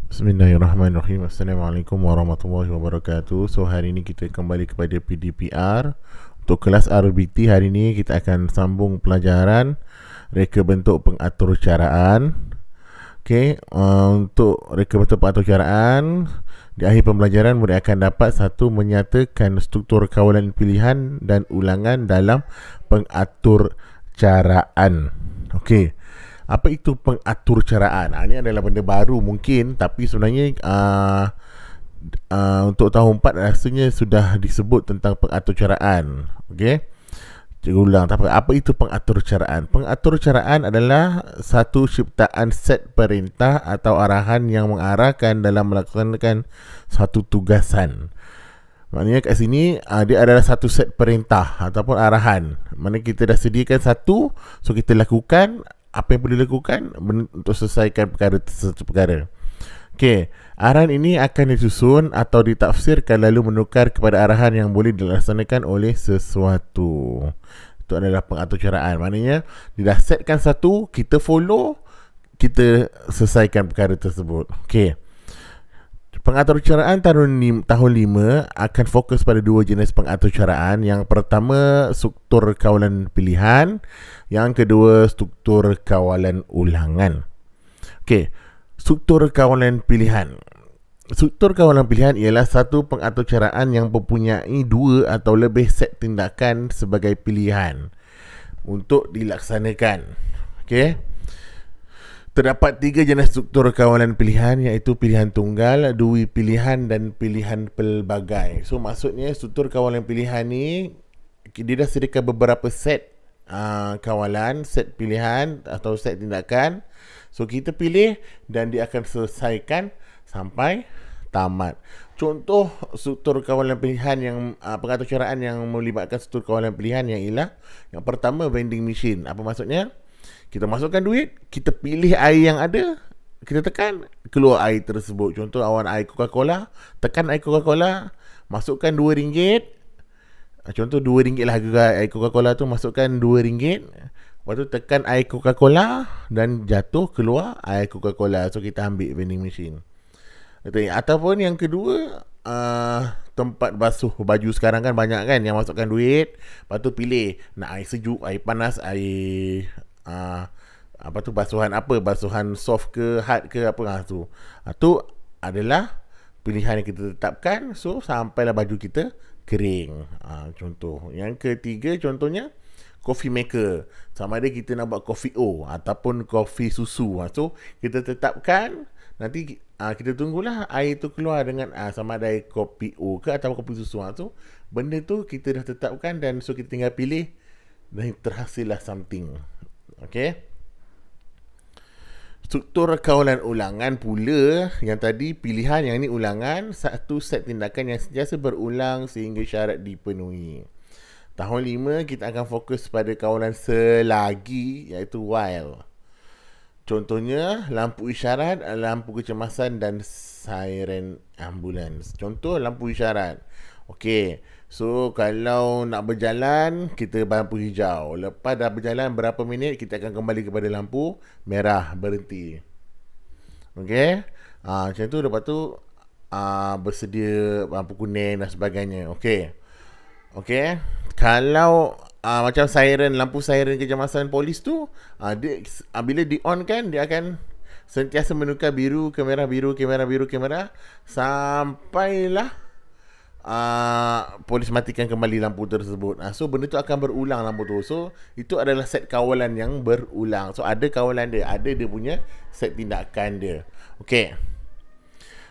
Bismillahirrahmanirrahim. Assalamualaikum warahmatullahi wabarakatuh. So hari ini kita kembali kepada PDPR. Untuk kelas RBT hari ini kita akan sambung pelajaran reka bentuk pengaturcaraan. Untuk reka bentuk pengaturcaraan, di akhir pembelajaran murid akan dapat satu menyatakan struktur kawalan pilihan dan ulangan dalam pengaturcaraan. Okey. Apa itu pengaturcaraan? Ini adalah benda baru mungkin, tapi sebenarnya untuk tahun 4 rasanya sudah disebut tentang pengaturcaraan. Okey. Cikgu ulang, tak apa. Apa itu pengaturcaraan? Pengaturcaraan adalah satu ciptaan set perintah atau arahan yang mengarahkan dalam melaksanakan satu tugasan. Maknanya kat sini dia adalah satu set perintah ataupun arahan. Mana kita dah sediakan satu, so kita lakukan apa yang perlu dilakukan untuk selesaikan satu perkara. Okey, arahan ini akan disusun atau ditafsirkan lalu menukar kepada arahan yang boleh dilaksanakan oleh sesuatu. Itu adalah pengaturcaraan. Maknanya dia dah setkan satu, kita follow, kita selesaikan perkara tersebut. Okey. Pengaturcaraan tahun 5 akan fokus pada dua jenis pengaturcaraan. Yang pertama, struktur kawalan pilihan. Yang kedua, struktur kawalan ulangan. Okey, struktur kawalan pilihan. Struktur kawalan pilihan ialah satu pengaturcaraan yang mempunyai dua atau lebih set tindakan sebagai pilihan untuk dilaksanakan. Okey. Terdapat tiga jenis struktur kawalan pilihan, iaitu pilihan tunggal, dui pilihan dan pilihan pelbagai. So maksudnya struktur kawalan pilihan ni dia dah sediakan beberapa set kawalan, set pilihan atau set tindakan. So kita pilih dan dia akan selesaikan sampai tamat. Contoh struktur kawalan pilihan yang pengaturcaraan yang melibatkan struktur kawalan pilihan yang ialah yang pertama, vending machine. Apa maksudnya? Kita masukkan duit, kita pilih air yang ada, kita tekan, keluar air tersebut. Contoh awan air Coca-Cola, tekan air Coca-Cola, masukkan RM2. Contoh RM2 lah harga air Coca-Cola tu, masukkan RM2. Lepas tu tekan air Coca-Cola dan jatuh keluar air Coca-Cola. So kita ambil vending machine. Ataupun yang kedua, tempat basuh baju sekarang kan banyak kan yang masukkan duit, lepas tu pilih nak air sejuk, air panas, air apa tu, basuhan apa, basuhan soft ke hard ke apa tu. Tu adalah pilihan yang kita tetapkan. So sampailah baju kita kering. Contoh yang ketiga, contohnya coffee maker. Sama ada kita nak buat coffee O ataupun coffee susu. So kita tetapkan, nanti kita tunggulah air tu keluar dengan sama ada air kopi O ke atau kopi susu. So benda tu kita dah tetapkan, dan so kita tinggal pilih dan terhasillah something. Okey. Struktur kawalan ulangan pula, yang tadi pilihan, yang ini ulangan, satu set tindakan yang sentiasa berulang sehingga syarat dipenuhi. Tahun 5 kita akan fokus pada kawalan selagi, iaitu while. Contohnya lampu isyarat, lampu kecemasan dan siren ambulans. Contoh lampu isyarat. Okey. So kalau nak berjalan, kita lampu hijau. Lepas dah berjalan berapa minit, kita akan kembali kepada lampu merah, berhenti. Okey. Macam tu. Lepas tu bersedia lampu kuning dan sebagainya. Okey. Okey. Kalau macam siren, lampu siren kecemasan polis tu, dia bila di on kan, dia akan sentiasa menukar biru ke merah, biru ke merah, biru ke merah, sampailah polis matikan kembali lampu tersebut. So benda tu akan berulang lampu tu. So itu adalah set kawalan yang berulang. So ada kawalan dia, ada dia punya set tindakan dia. Okey.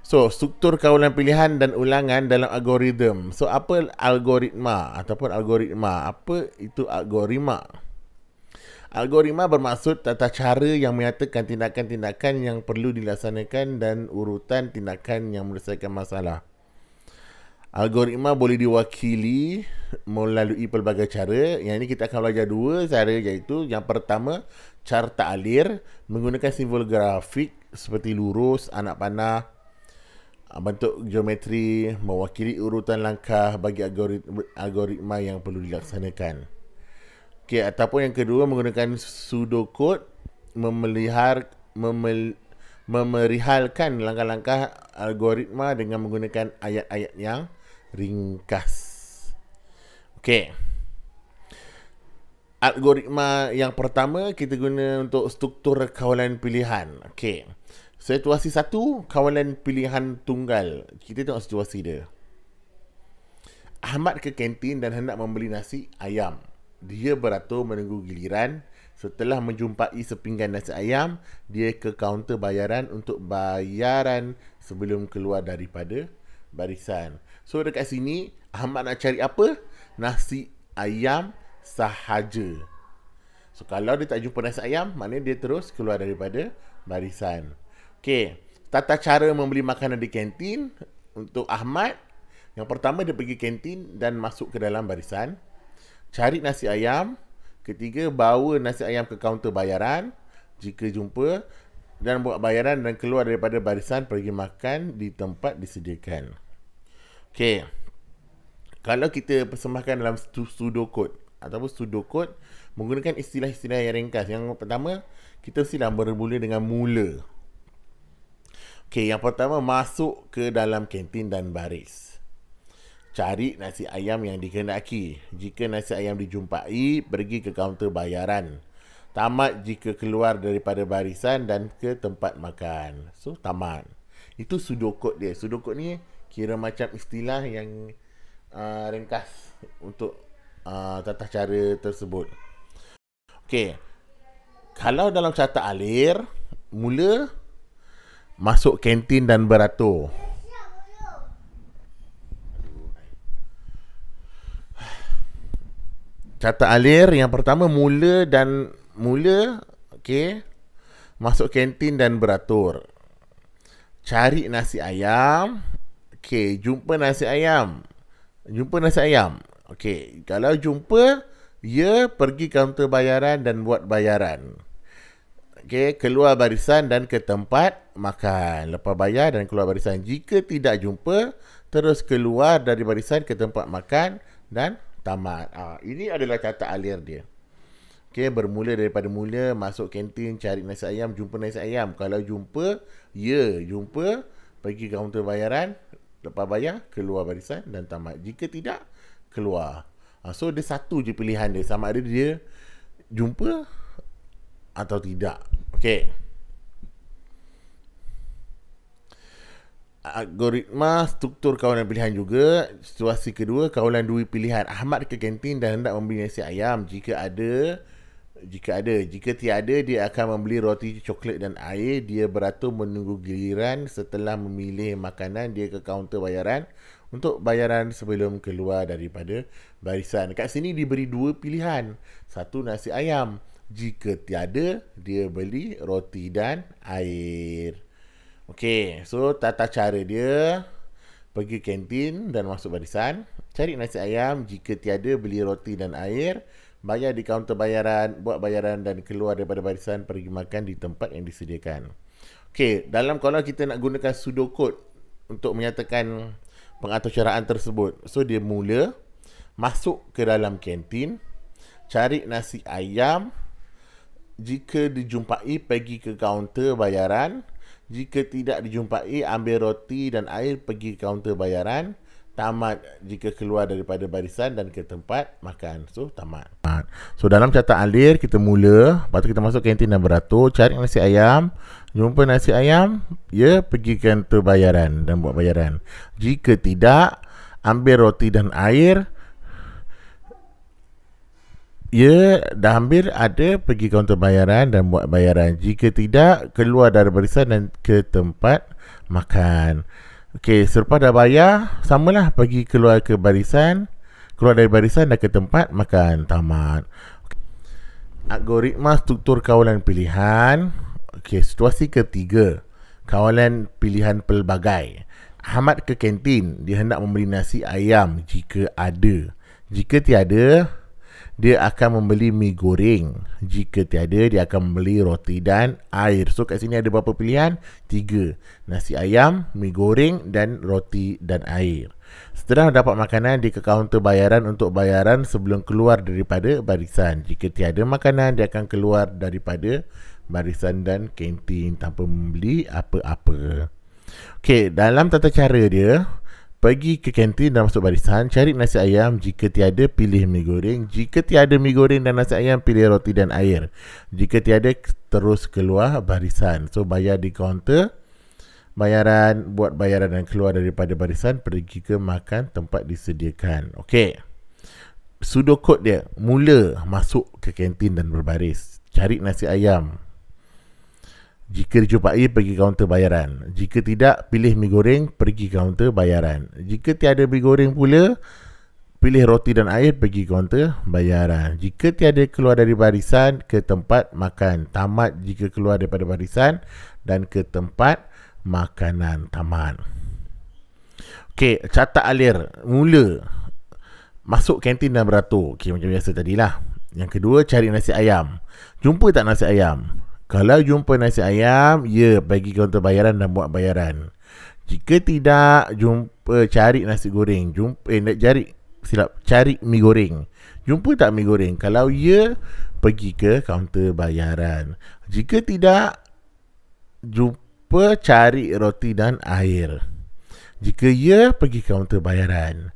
So struktur kawalan pilihan dan ulangan dalam algoritma. So apa algoritma ataupun algoritma? Apa itu algoritma? Algoritma bermaksud tata cara yang menyatakan tindakan-tindakan yang perlu dilaksanakan dan urutan tindakan yang menyelesaikan masalah. Algoritma boleh diwakili melalui pelbagai cara. Yang ini kita akan belajar dua cara, iaitu yang pertama, cara ta'lir menggunakan simbol grafik seperti lurus, anak panah, bentuk geometri mewakili urutan langkah bagi algoritma yang perlu dilaksanakan. Okey, ataupun yang kedua, menggunakan pseudocode memerihalkan langkah-langkah algoritma dengan menggunakan ayat-ayat yang ringkas. Okey. Algoritma yang pertama kita guna untuk struktur kawalan pilihan. Okey. Situasi satu, kawalan pilihan tunggal. Kita tengok situasi dia. Ahmad ke kantin dan hendak membeli nasi ayam. Dia beratur menunggu giliran. Setelah menjumpai sepinggan nasi ayam, dia ke kaunter bayaran untuk bayaran sebelum keluar daripada barisan. So dekat sini, Ahmad nak cari apa? Nasi ayam sahaja. So kalau dia tak jumpa nasi ayam, maknanya dia terus keluar daripada barisan. Okey, tata cara membeli makanan di kantin untuk Ahmad. Yang pertama, dia pergi kantin dan masuk ke dalam barisan. Cari nasi ayam. Ketiga, bawa nasi ayam ke kaunter bayaran jika jumpa, dan buat bayaran dan keluar daripada barisan pergi makan di tempat disediakan. Okey. Kalau kita persembahkan dalam pseudocode ataupun pseudocode menggunakan istilah-istilah yang ringkas. Yang pertama, kita mesti bermula dengan mula. Okey, yang pertama, masuk ke dalam kantin dan baris. Cari nasi ayam yang dikehendaki. Jika nasi ayam dijumpai, pergi ke kaunter bayaran. Tamat jika keluar daripada barisan dan ke tempat makan. So, tamat. Itu pseudocode dia. Pseudocode ni kira macam istilah yang ringkas untuk tata cara tersebut. Okey. Kalau dalam carta alir, mula masuk kantin dan beratur. Carta alir yang pertama, mula, okey, masuk kantin dan beratur. Cari nasi ayam. Okey, jumpa nasi ayam. Okey, kalau jumpa, ya pergi kaunter bayaran dan buat bayaran. Okey, keluar barisan dan ke tempat makan. Lepas bayar dan keluar barisan. Jika tidak jumpa, terus keluar dari barisan ke tempat makan dan tamat. Ini adalah carta alir dia. Okey, bermula daripada mula, masuk kantin, cari nasi ayam, jumpa nasi ayam. Kalau jumpa, ya jumpa, pergi kaunter bayaran, lepas bayar, keluar barisan dan tamat. Jika tidak, keluar. So dia satu je pilihan dia, sama ada dia jumpa atau tidak. Okey. Algoritma struktur kawalan pilihan juga. Situasi kedua, kawalan dua pilihan. Ahmad ke kantin dan hendak membeli nasi ayam. Jika tiada, dia akan membeli roti, coklat dan air. Dia beratur menunggu giliran. Setelah memilih makanan, dia ke kaunter bayaran untuk bayaran sebelum keluar daripada barisan. Kat sini diberi dua pilihan. Satu, nasi ayam. Jika tiada, dia beli roti dan air. Okey, so tata cara dia, pergi kantin dan masuk barisan, cari nasi ayam, jika tiada beli roti dan air, bayar di kaunter bayaran, buat bayaran dan keluar daripada barisan, pergi makan di tempat yang disediakan. Okey, dalam kalau kita nak gunakan pseudocode untuk menyatakan pengaturcaraan tersebut, so dia mula masuk ke dalam kantin, cari nasi ayam, jika dijumpai pergi ke kaunter bayaran. Jika tidak dijumpai, ambil roti dan air, pergi ke kaunter bayaran. Tamat jika keluar daripada barisan dan ke tempat makan. So, tamat. So, dalam carta alir, kita mula. Lepas tu kita masuk kantin dan beratur. Cari nasi ayam. Jumpa nasi ayam, ya, pergi ke kaunter bayaran dan buat bayaran. Jika tidak, ambil roti dan air. Ya, dah ambil, ada, pergi kaunter bayaran dan buat bayaran. Jika tidak, keluar dari barisan dan ke tempat makan. Okey, selepas dah bayar, samalah, pergi keluar ke barisan, keluar dari barisan dan ke tempat makan. Tamat. Algoritma struktur kawalan pilihan. Okey, situasi ketiga, kawalan pilihan pelbagai. Ahmad ke kantin, dia hendak membeli nasi ayam jika ada. Jika tiada, dia akan membeli mi goreng. Jika tiada, dia akan membeli roti dan air. So kat sini ada berapa pilihan? 3. Nasi ayam, mi goreng dan roti dan air. Setelah dapat makanan, dia ke kaunter bayaran untuk bayaran sebelum keluar daripada barisan. Jika tiada makanan, dia akan keluar daripada barisan dan kantin tanpa membeli apa-apa. Okey, dalam tata cara dia, pergi ke kantin dan masuk barisan, cari nasi ayam. Jika tiada, pilih mi goreng. Jika tiada mi goreng dan nasi ayam, pilih roti dan air. Jika tiada, terus keluar barisan. So, bayar di kaunter bayaran, buat bayaran dan keluar daripada barisan, pergi ke makan tempat disediakan. Okey. Pseudocode dia, mula masuk ke kantin dan berbaris. Cari nasi ayam. Jika dijumpai, pergi kaunter bayaran. Jika tidak, pilih mi goreng, pergi kaunter bayaran. Jika tiada mi goreng pula, pilih roti dan air, pergi kaunter bayaran. Jika tiada, keluar dari barisan ke tempat makan. Tamat jika keluar daripada barisan dan ke tempat makanan. Tamat. Okey, catat alir. Mula masuk kantin dan beratur. Okey, macam biasa tadilah. Yang kedua, cari nasi ayam. Jumpa tak nasi ayam? Kalau jumpa nasi ayam, ya, pergi kaunter bayaran dan buat bayaran. Jika tidak, cari nasi goreng. Cari mi goreng. Jumpa tak mi goreng? Kalau ya, pergi ke kaunter bayaran. Jika tidak, cari roti dan air. Jika ya, pergi kaunter bayaran.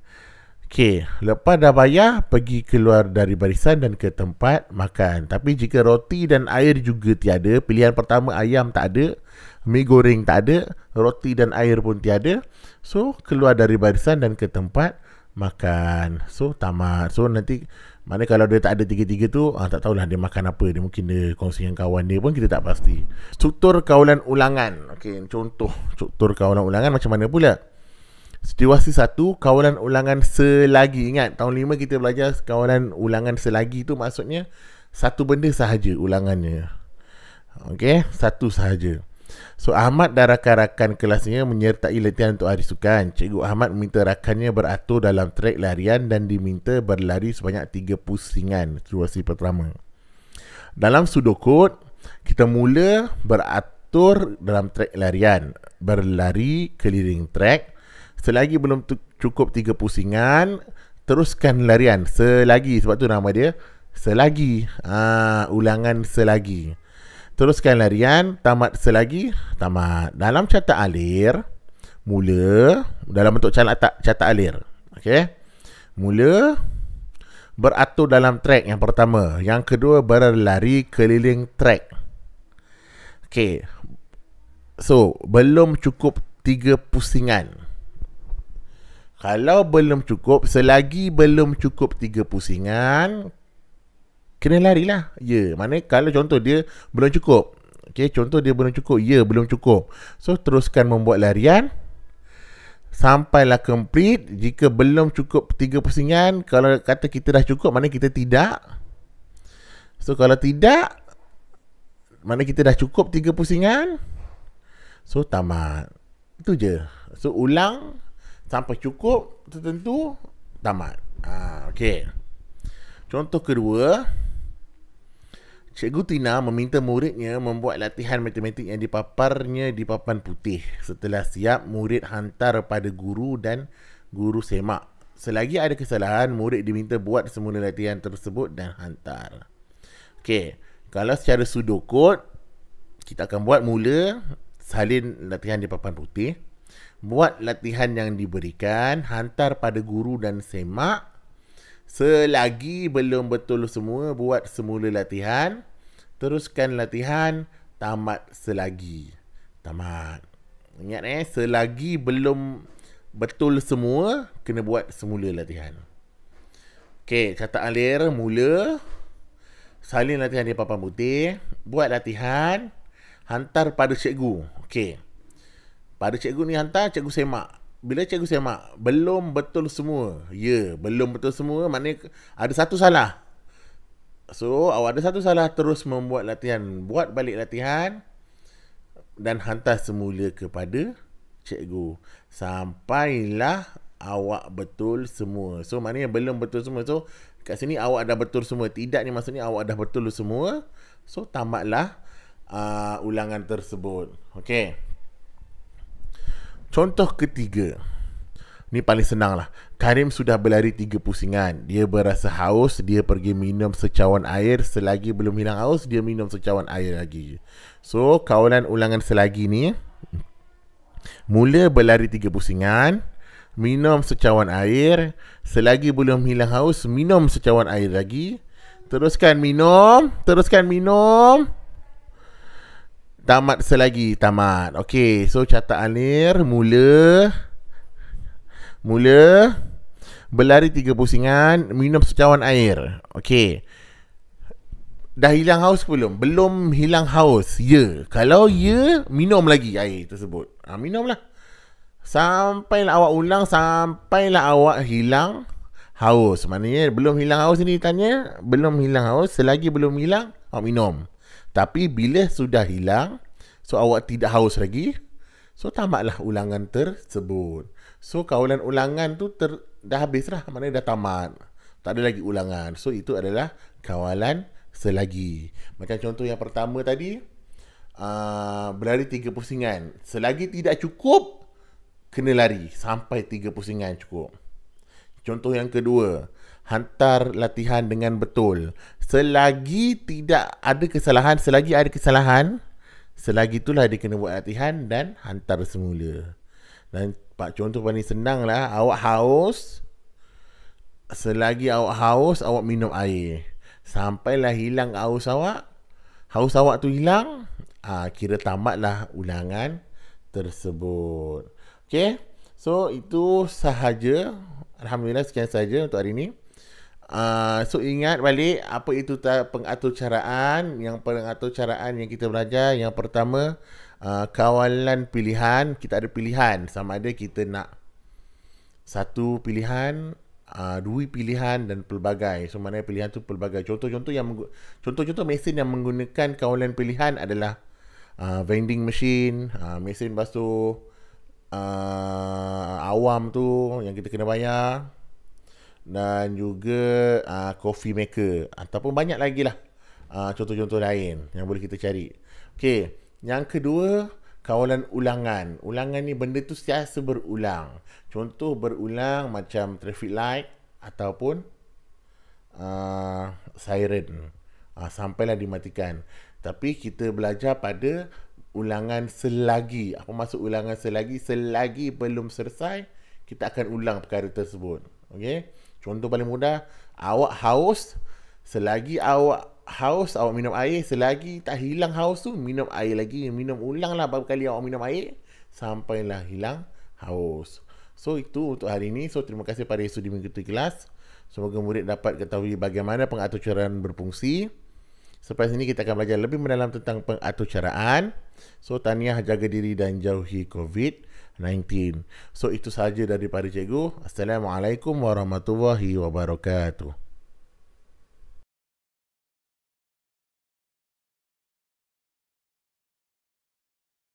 Okey, lepas dah bayar, pergi keluar dari barisan dan ke tempat makan. Tapi jika roti dan air juga tiada, pilihan pertama ayam tak ada, mi goreng tak ada, roti dan air pun tiada, so keluar dari barisan dan ke tempat makan. So tamat. So nanti, mana kalau dia tak ada tiga-tiga tu, tak tahulah dia makan apa. Dia mungkin dia kongsi dengan kawan dia pun, kita tak pasti. Struktur kawalan ulangan. Okey, contoh struktur kawalan ulangan macam mana pula? Situasi 1, kawalan ulangan selagi. Ingat, tahun 5 kita belajar kawalan ulangan selagi tu maksudnya satu benda sahaja ulangannya. Okey, satu sahaja. So, Ahmad dan rakan-rakan kelasnya menyertai latihan untuk hari sukan. Cikgu Ahmad meminta rakannya beratur dalam trek larian dan diminta berlari sebanyak 3 pusingan. Situasi pertama. Dalam pseudocode, kita mula beratur dalam trek larian. Berlari keliling trek. Selagi belum cukup 3 pusingan, teruskan larian. Selagi, sebab tu nama dia selagi. Ulangan selagi. Teruskan larian, tamat selagi, tamat. Dalam catat alir, mula dalam bentuk catat alir. Okey. Mula beratur dalam trek yang pertama. Yang kedua, berlari keliling trek. Okey. So, belum cukup 3 pusingan. Kalau belum cukup, selagi belum cukup 3 pusingan, kena larilah. Ya, mana kalau contoh dia belum cukup. Okey, contoh dia belum cukup. Ya, belum cukup. So, teruskan membuat larian sampailah complete. Jika belum cukup 3 pusingan, kalau kata kita dah cukup, mana kita tidak. So, kalau tidak, mana kita dah cukup 3 pusingan. So, tamat. Itu je. So, ulang sampai cukup tertentu, tamat. Okey. Contoh kedua, Cikgu Tina meminta muridnya membuat latihan matematik yang dipaparnya di papan putih. Setelah siap, murid hantar pada guru dan guru semak. Selagi ada kesalahan, murid diminta buat semula latihan tersebut dan hantar. Okey. Kalau secara pseudocode, kita akan buat mula salin latihan di papan putih. Buat latihan yang diberikan, hantar pada guru dan semak. Selagi belum betul semua, buat semula latihan. Teruskan latihan, tamat selagi. Tamat. Ingat selagi belum betul semua, kena buat semula latihan. Okey, catat alir, mula salin latihan di papan putih. Buat latihan, hantar pada cikgu. Okey. Pada cikgu ni hantar, cikgu semak. Bila cikgu semak, belum betul semua. Ya, belum betul semua, maknanya ada satu salah. So, awak ada satu salah, terus membuat latihan. Buat balik latihan dan hantar semula kepada cikgu. Sampailah awak betul semua. So, maknanya belum betul semua. So, kat sini awak dah betul semua. Tidak ni maksudnya awak dah betul semua. So, tamatlah ulangan tersebut. Okey. Contoh ketiga. Ni paling senang lah. Karim sudah berlari 3 pusingan. Dia berasa haus, dia pergi minum secawan air. Selagi belum hilang haus, dia minum secawan air lagi. So, kawalan ulangan selagi ni, mula berlari 3 pusingan, minum secawan air. Selagi belum hilang haus, minum secawan air lagi. Teruskan minum. Tamat selagi, tamat. Okey, so catat alir, mula berlari 3 pusingan, minum secawan air. Okey. Dah hilang haus ke belum? Belum hilang haus. Ya. Kalau ya, minum lagi air tersebut. Minumlah. Sampailah awak ulang, sampailah awak hilang haus. Maknanya belum hilang haus ni tanya, belum hilang haus, selagi belum hilang, awak minum. Tapi bila sudah hilang, so awak tidak haus lagi, so tamatlah ulangan tersebut. So kawalan ulangan tu dah habis lah. Maknanya dah tamat. Tak ada lagi ulangan. So itu adalah kawalan selagi. Macam contoh yang pertama tadi, berlari 3 pusingan. Selagi tidak cukup, kena lari sampai 3 pusingan cukup. Contoh yang kedua, hantar latihan dengan betul. Selagi tidak ada kesalahan, selagi ada kesalahan, selagi itulah dia kena buat latihan dan hantar semula. Dan contoh paling senang lah, awak haus. Selagi awak haus, awak minum air. Sampailah hilang haus awak. Haus awak tu hilang, kira tamatlah ulangan tersebut. Okay, so itu sahaja. Alhamdulillah, sekian sahaja untuk hari ini. So ingat balik apa itu pengaturcaraan. Yang pengaturcaraan yang kita belajar, yang pertama, kawalan pilihan. Kita ada pilihan, sama ada kita nak satu pilihan, dua pilihan dan pelbagai. So mana pilihan tu pelbagai. Contoh-contoh mesin yang menggunakan kawalan pilihan adalah vending machine, mesin basuh awam tu yang kita kena bayar, dan juga coffee maker, ataupun banyak lagi lah contoh-contoh lain yang boleh kita cari. Okey, yang kedua, kawalan ulangan. Ulangan ni benda tu sentiasa berulang. Contoh berulang macam traffic light ataupun siren, sampailah dimatikan. Tapi kita belajar pada ulangan selagi. Apa maksud ulangan selagi? Selagi belum selesai, kita akan ulang perkara tersebut. Okey. Contoh paling mudah, awak haus. Selagi awak haus, awak minum air. Selagi tak hilang haus tu, minum air lagi. Minum ulanglah berapa kali awak minum air sampailah hilang haus. So itu untuk hari ini. So terima kasih pada sudi mengikuti kelas. Semoga murid dapat ketahui bagaimana pengaturcaraan berfungsi. Selepas ini kita akan belajar lebih mendalam tentang pengaturcaraan. So tahniah, jaga diri dan jauhi COVID-19. So itu sahaja daripada cikgu. Assalamualaikum warahmatullahi wabarakatuh.